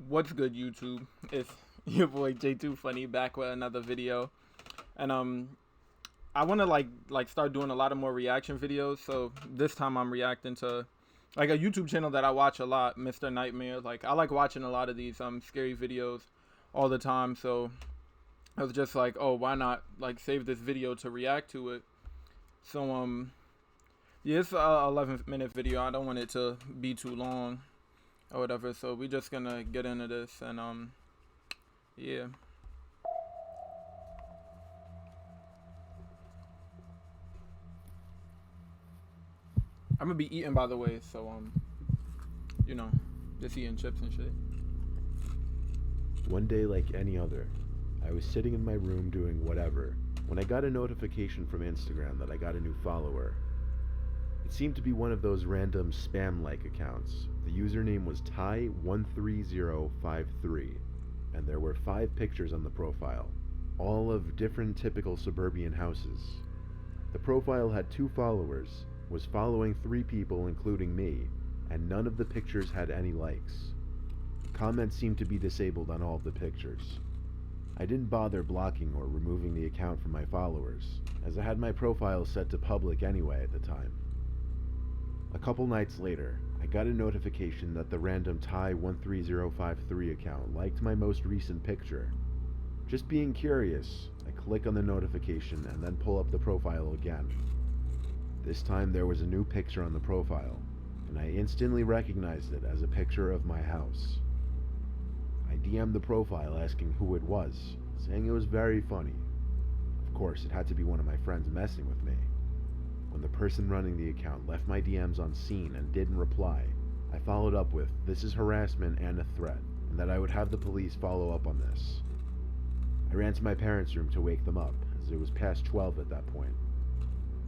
What's good, YouTube? It's your boy J2 Funny back with another video, and I want to like start doing a lot of more reaction videos. So this time I'm reacting to like a YouTube channel that I watch a lot, Mr. Nightmare. Like I like watching a lot of these scary videos all the time. So I was just like, oh, why not like save this video to react to it? So yeah, it's a 11-minute video. I don't want it to be too long or whatever, so we just gonna get into this and yeah. I'm gonna be eating, by the way, so you know, just eating chips and shit. One day like any other, I was sitting in my room doing whatever when I got a notification from Instagram that I got a new follower. It seemed to be one of those random spam-like accounts. The username was Ty13053, and there were 5 pictures on the profile, all of different typical suburban houses. The profile had 2 followers, was following 3 people including me, and none of the pictures had any likes. Comments seemed to be disabled on all of the pictures. I didn't bother blocking or removing the account from my followers, as I had my profile set to public anyway at the time. A couple nights later, I got a notification that the random Ty13053 account liked my most recent picture. Just being curious, I click on the notification and then pull up the profile again. This time there was a new picture on the profile, and I instantly recognized it as a picture of my house. I DM'd the profile asking who it was, saying it was very funny. Of course, it had to be one of my friends messing with me. When the person running the account left my DMs unseen and didn't reply, I followed up with, "This is harassment and a threat," and that I would have the police follow up on this. I ran to my parents' room to wake them up, as it was past 12 at that point.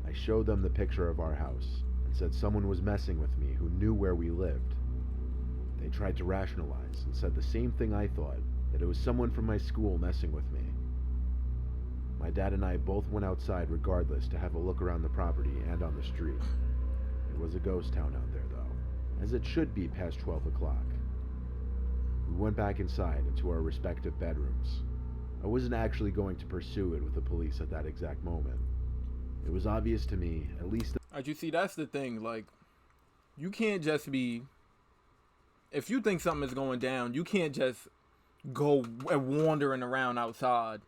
I showed them the picture of our house, and said someone was messing with me who knew where we lived. They tried to rationalize, and said the same thing I thought, that it was someone from my school messing with me. My dad and I both went outside regardless to have a look around the property and on the street. It was a ghost town out there though, as it should be past 12 o'clock. We went back inside into our respective bedrooms. I wasn't actually going to pursue it with the police at that exact moment. It was obvious to me, at least. As you see, that's the thing, like, you can't just be, if you think something is going down, you can't just go wandering around outside.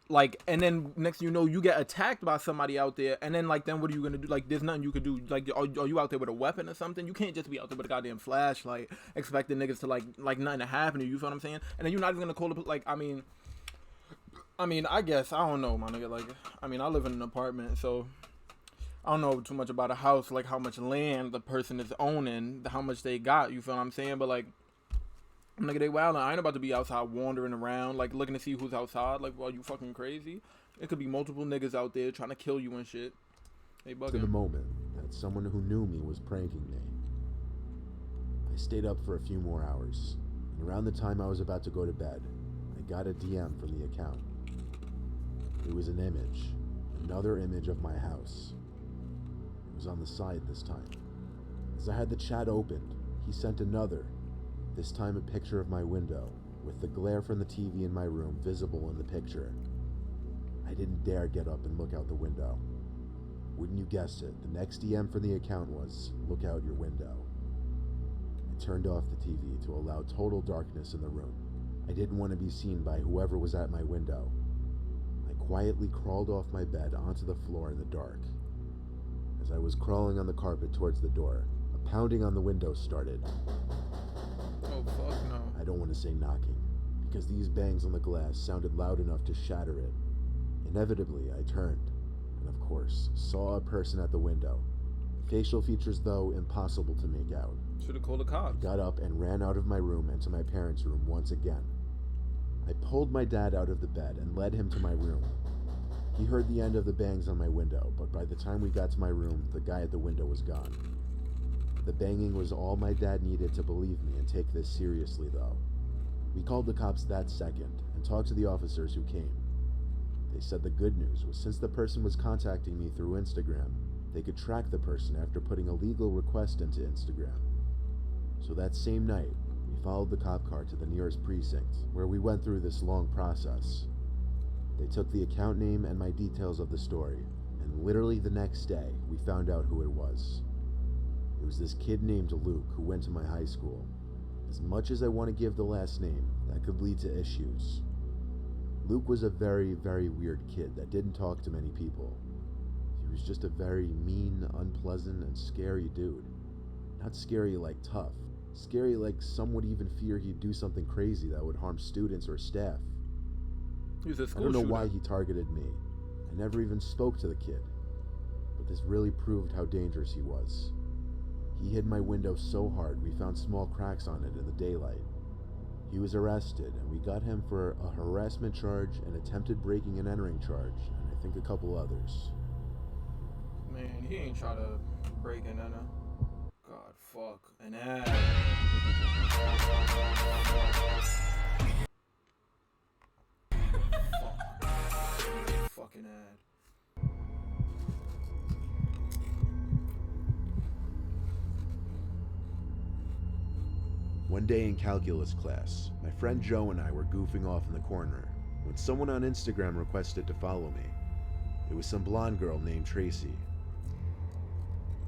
Like, and then next you know, you get attacked by somebody out there, and then, like, then what are you gonna do? Like, there's nothing you could do. Like, are you out there with a weapon or something? You can't just be out there with a goddamn flashlight, expecting niggas to, like nothing to happen to you, feel what I'm saying? And then you're not even gonna call the, like, I mean, I guess, I don't know, my nigga, like, I mean, I live in an apartment, so I don't know too much about a house, like, how much land the person is owning, how much they got, you feel what I'm saying? But, like, nigga, they wildin'. I ain't about to be outside wandering around, like, looking to see who's outside. Like, well, you fucking crazy? It could be multiple niggas out there trying to kill you and shit. They bugging. To the moment that someone who knew me was pranking me. I stayed up for a few more hours, and around the time I was about to go to bed, I got a DM from the account. It was an image, another image of my house. It was on the side this time. As I had the chat opened, he sent another, this time a picture of my window, with the glare from the TV in my room visible in the picture. I didn't dare get up and look out the window. Wouldn't you guess it, the next DM from the account was, "Look out your window." I turned off the TV to allow total darkness in the room. I didn't want to be seen by whoever was at my window. I quietly crawled off my bed onto the floor in the dark. As I was crawling on the carpet towards the door, a pounding on the window started. Oh, fuck no. I don't want to say knocking, because these bangs on the glass sounded loud enough to shatter it. Inevitably, I turned, and of course, saw a person at the window. Facial features, though, impossible to make out. Should've called the cops. I got up and ran out of my room and to my parents' room once again. I pulled my dad out of the bed and led him to my room. He heard the end of the bangs on my window, but by the time we got to my room, the guy at the window was gone. The banging was all my dad needed to believe me and take this seriously, though. We called the cops that second and talked to the officers who came. They said the good news was since the person was contacting me through Instagram, they could track the person after putting a legal request into Instagram. So that same night, we We followed the cop car to the nearest precinct, where we went through this long process. They took the account name and my details of the story, and literally the next day, we found out who it was. It was this kid named Luke who went to my high school. As much as I want to give the last name, that could lead to issues. Luke was a very, very weird kid that didn't talk to many people. He was just a very mean, unpleasant, and scary dude. Not scary like tough. Scary like some would even fear he'd do something crazy that would harm students or staff. He was a school I don't know shooter. why he targeted me. I never even spoke to the kid. But this really proved how dangerous he was. He hit my window so hard we found small cracks on it in the daylight. He was arrested, and we got him for a harassment charge, an attempted breaking and entering charge, and I think a couple others. Man, he ain't try to break and enter. God, fuck. An ad. Fuck. Fucking ad. One day in calculus class, my friend Joe and I were goofing off in the corner when someone on Instagram requested to follow me. It was some blonde girl named Tracy.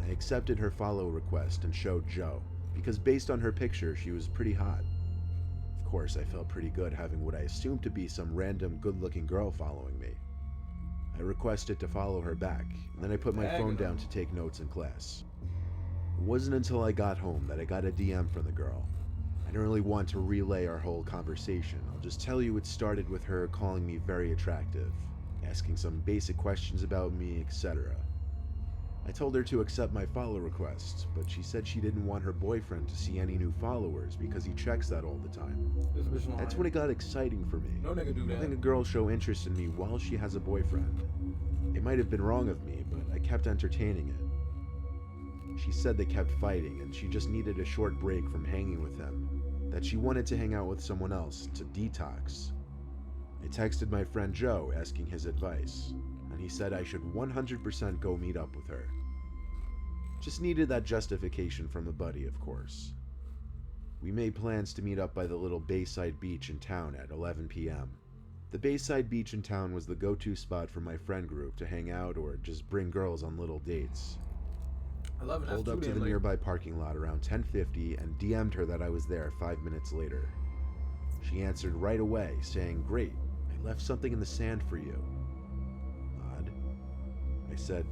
I accepted her follow request and showed Joe, because based on her picture, she was pretty hot. Of course, I felt pretty good having what I assumed to be some random good-looking girl following me. I requested to follow her back, and then I put my phone down to take notes in class. It wasn't until I got home that I got a DM from the girl. I don't really want to relay our whole conversation. I'll just tell you it started with her calling me very attractive, asking some basic questions about me, etc. I told her to accept my follow request, but she said she didn't want her boyfriend to see any new followers because he checks that all the time. That's when it got exciting for me. No nigga do that. Letting a girl show interest in me while she has a boyfriend. It might have been wrong of me, but I kept entertaining it. She said they kept fighting and she just needed a short break from hanging with him, that she wanted to hang out with someone else to detox. I texted my friend Joe asking his advice, and he said I should 100% go meet up with her. Just needed that justification from a buddy, of course. We made plans to meet up by the little Bayside beach in town at 11 p.m. The Bayside beach in town was the go-to spot for my friend group to hang out or just bring girls on little dates. Pulled up to the nearby parking lot around 10:50 and DM'd her that I was there 5 minutes later. She answered right away, saying, "Great, I left something in the sand for you." Odd. I said,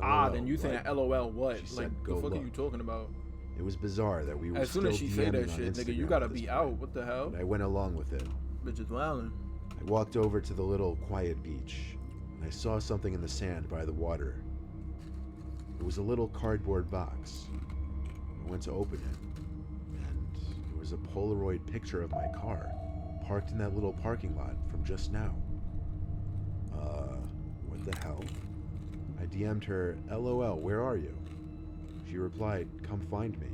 Odd, and you saying LOL what? She Like, said, the "Go fuck are look." you talking about? It was bizarre that we were As soon still as she say that DMing on shit, nigga, you Instagram gotta at this be point, out. What the hell? but I went along with it. Bitch is wildin'. I walked over to the little quiet beach, and I saw something in the sand by the water. It was a little cardboard box. I went to open it, and it was a Polaroid picture of my car, parked in that little parking lot from just now. What the hell? I DM'd her, "LOL, where are you?" She replied, "Come find me."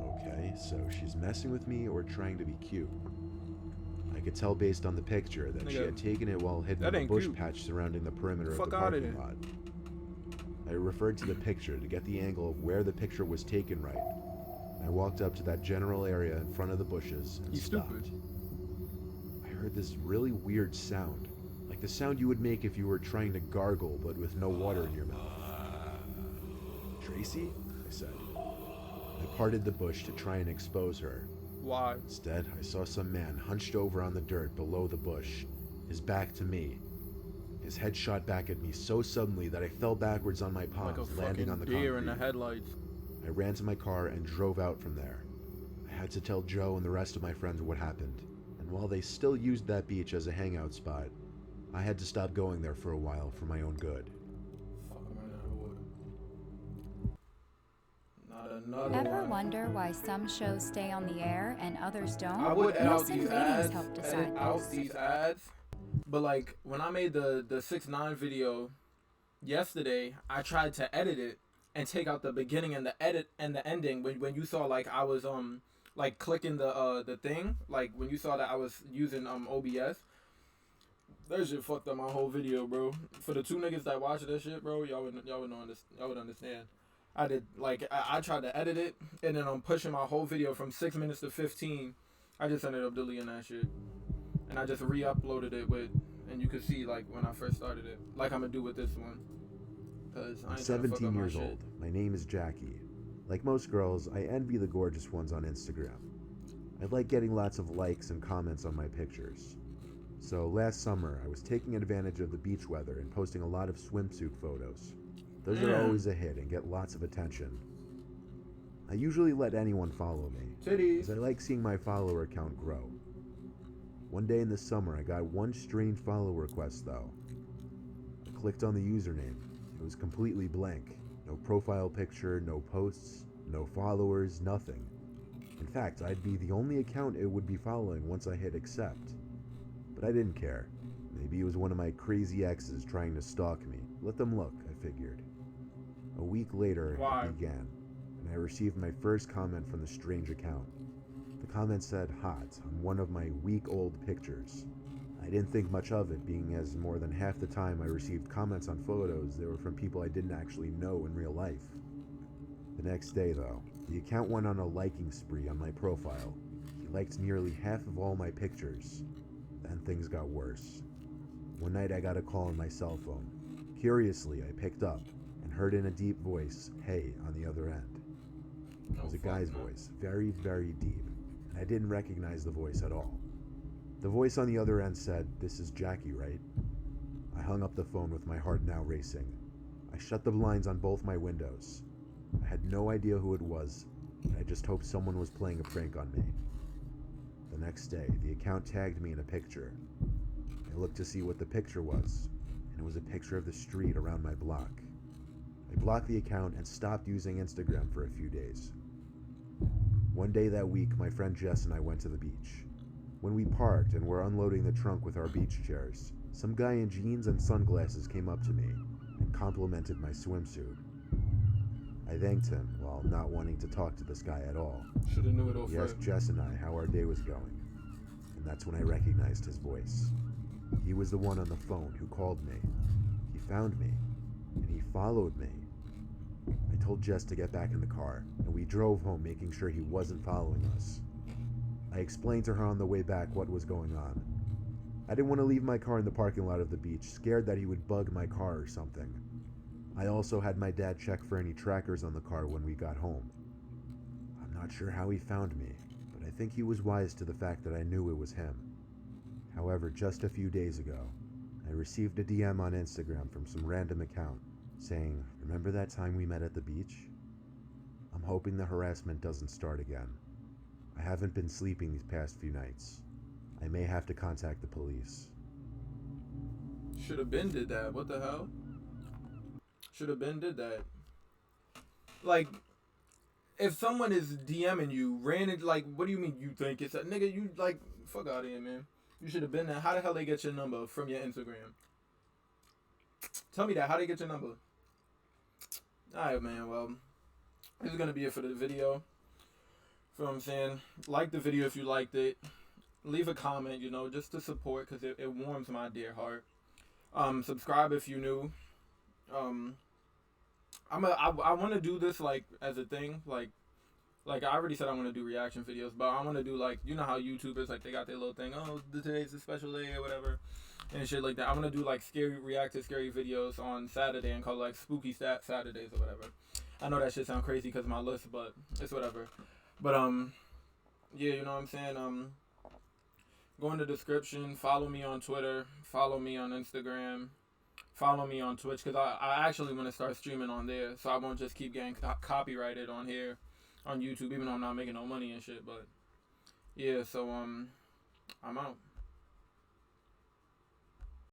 Okay, so she's messing with me or trying to be cute. I could tell based on the picture that she had taken it while hidden in the bush patch surrounding the perimeter of the parking lot. I referred to the picture to get the angle of where the picture was taken right. I walked up to that general area in front of the bushes and stopped. I heard this really weird sound, like the sound you would make if you were trying to gargle but with no water in your mouth. "Tracy?" I said. I parted the bush to try and expose her. Why? Instead, I saw some man hunched over on the dirt below the bush, his back to me. His head shot back at me so suddenly that I fell backwards on my palms, Like a landing on the deer concrete. in the headlights. I ran to my car and drove out from there. I had to tell Joe and the rest of my friends what happened, and while they still used that beach as a hangout spot, I had to stop going there for a while for my own good. Ever wonder why some shows stay on the air and others don't? I would edit out Nielsen these ratings ads, help decide this. but like when I made the 6ix9ine video yesterday, I tried to edit it and take out the beginning and the edit and the ending. When you saw like I was like clicking the thing, like when you saw that I was using OBS, that shit fucked up my whole video, bro. For the 2 niggas that watch that shit, bro, y'all would understand. I did like I tried to edit it, and then I'm pushing my whole video from 6 minutes to 15. I just ended up deleting that shit, and I just re-uploaded it with, and you can see like when I first started it, like I'm gonna do with this one, cause I I'm ain't trying to fuck 17 up my years shit. old. My name is Jackie. Like most girls, I envy the gorgeous ones on Instagram. I like getting lots of likes and comments on my pictures. So last summer, I was taking advantage of the beach weather and posting a lot of swimsuit photos. Those are always a hit and get lots of attention. I usually let anyone follow me, Titties. as I like seeing my follower count grow. One day in the summer, I got one strange follow request though. I clicked on the username. It was completely blank. No profile picture, no posts, no followers, nothing. In fact, I'd be the only account it would be following once I hit accept. But I didn't care. Maybe it was one of my crazy exes trying to stalk me. Let them look, I figured. A week later, Why? it began, and I received my first comment from the strange account. The comment said hot on one of my week-old pictures. I didn't think much of it, being as more than half the time I received comments on photos, they were from people I didn't actually know in real life. The next day, though, the account went on a liking spree on my profile. He liked nearly half of all my pictures. Then things got worse. One night I got a call on my cell phone. Curiously, I picked up and heard in a deep voice, "Hey," on the other end. It was a guy's voice, very, very deep, and I didn't recognize the voice at all. The voice on the other end said, "This is Jackie, right?" I hung up the phone with my heart now racing. I shut the blinds on both my windows. I had no idea who it was, but I just hoped someone was playing a prank on me. The next day, the account tagged me in a picture. I looked to see what the picture was, and it was a picture of the street around my block. I blocked the account and stopped using Instagram for a few days. One day that week, my friend Jess and I went to the beach. When we parked and were unloading the trunk with our beach chairs, some guy in jeans and sunglasses came up to me and complimented my swimsuit. I thanked him while not wanting to talk to this guy at all. Shoulda knew it all He first. asked Jess and I how our day was going, and that's when I recognized his voice. He was the one on the phone who called me. He found me, and he followed me. I told Jess to get back in the car, and we drove home making sure he wasn't following us. I explained to her on the way back what was going on. I didn't want to leave my car in the parking lot of the beach, scared that he would bug my car or something. I also had my dad check for any trackers on the car when we got home. I'm not sure how he found me, but I think he was wise to the fact that I knew it was him. However, just a few days ago, I received a DM on Instagram from some random account saying, "Remember that time we met at the beach?" I'm hoping the harassment doesn't start again. I haven't been sleeping these past few nights. I may have to contact the police. Shoulda been did that. What the hell? Shoulda been did that. Like, if someone is DMing you, like, what do you mean you think it's a nigga? You like, fuck out of here, man. You should have been there. How the hell they get your number from your Instagram? Tell me that. How they get your number? Alright, man. Well, this is gonna be it for the video. Feel what I'm saying? Like the video if you liked it. Leave a comment, just to support, because it warms my dear heart. Subscribe if you're new. I want to do this like as a thing, like I already said I want to do reaction videos, but I want to do like, how YouTubers, like, they got their little thing, oh, today's a special day or whatever and shit like that. I want to do like react to scary videos on Saturday and call it like spooky Saturdays or whatever. I know that shit sound crazy because of my list, but it's whatever. But yeah, you know what I'm saying. Go in the description, follow me on Twitter, follow me on Instagram, follow me on Twitch, because I actually want to start streaming on there, so I won't just keep getting copyrighted on here, on YouTube, even though I'm not making no money and shit. But yeah, so I'm out.